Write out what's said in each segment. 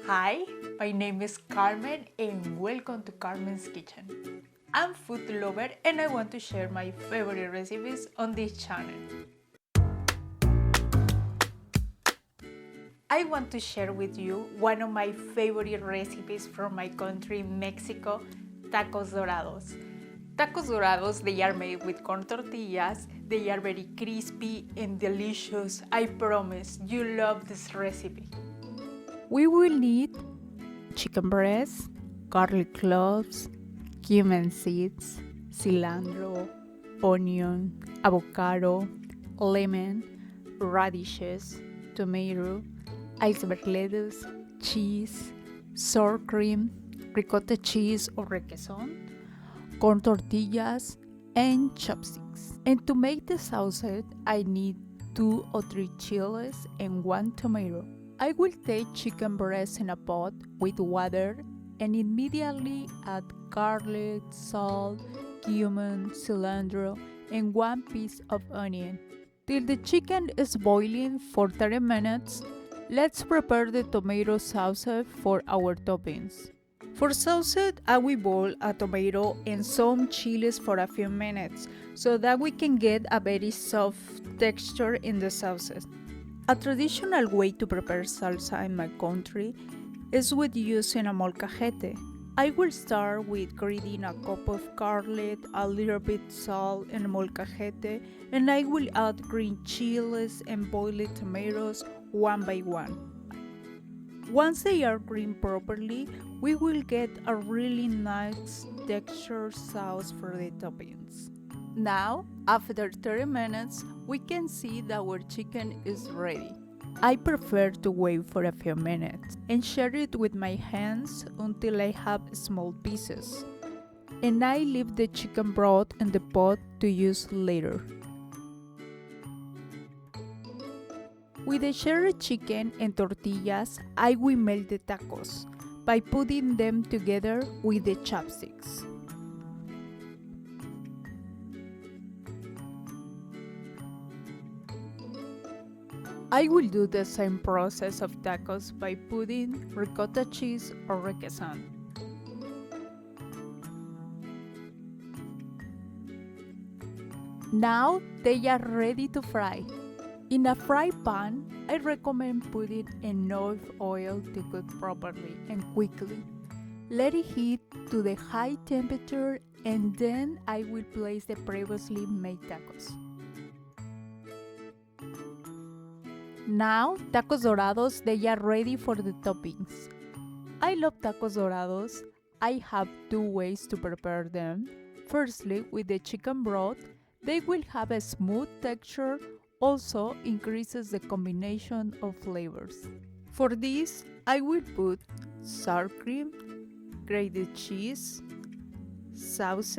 Hi, my name is Carmen and welcome to Carmen's Kitchen. I'm food lover and I want to share my favorite recipes on this channel. I want to share with you one of my favorite recipes from my country, Mexico, tacos dorados. Tacos dorados, they are made with corn tortillas. They are very crispy and delicious. I promise you love this recipe. We will need chicken breast, garlic cloves, cumin seeds, cilantro, onion, avocado, lemon, radishes, tomato, iceberg lettuce, cheese, sour cream, ricotta cheese or requesón, corn tortillas, and chopsticks. And to make the sauce, I need 2 or 3 chilies and 1 tomato. I will take chicken breast in a pot with water and immediately add garlic, salt, cumin, cilantro, and 1 piece of onion. Till the chicken is boiling for 30 minutes, let's prepare the tomato sauce for our toppings. For sauce, I will boil a tomato and some chilies for a few minutes so that we can get a very soft texture in the sauces. A traditional way to prepare salsa in my country is with using a molcajete. I will start with grating a cup of garlic, a little bit salt and molcajete, and I will add green chilies and boiled tomatoes one by one. Once they are green properly, we will get a really nice textured sauce for the toppings. Now, after 30 minutes, we can see that our chicken is ready. I prefer to wait for a few minutes and share it with my hands until I have small pieces. And I leave the chicken broth in the pot to use later. With the shredded chicken and tortillas, I will melt the tacos by putting them together with the chopsticks. I will do the same process of tacos by putting ricotta cheese or requesón. Now they are ready to fry. In a fry pan, I recommend putting enough oil to cook properly and quickly. Let it heat to the high temperature and then I will place the previously made tacos. Now, tacos dorados, they are ready for the toppings. I love tacos dorados. I have 2 ways to prepare them. Firstly, with the chicken broth, they will have a smooth texture, also increases the combination of flavors. For this, I will put sour cream, grated cheese, sauce,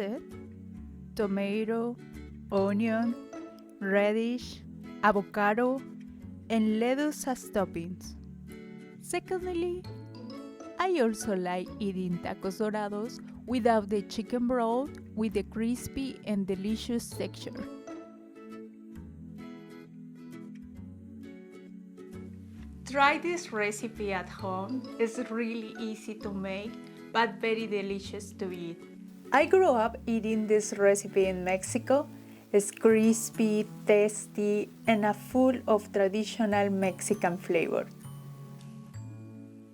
tomato, onion, radish, avocado, and lettuce as toppings. Secondly, I also like eating tacos dorados without the chicken broth with the crispy and delicious texture. Try this recipe at home. It's really easy to make, but very delicious to eat. I grew up eating this recipe in Mexico. It's crispy, tasty, and full of traditional Mexican flavor.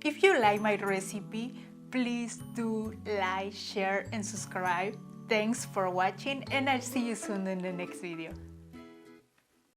If you like my recipe, please do like, share, and subscribe. Thanks for watching, and I'll see you soon in the next video.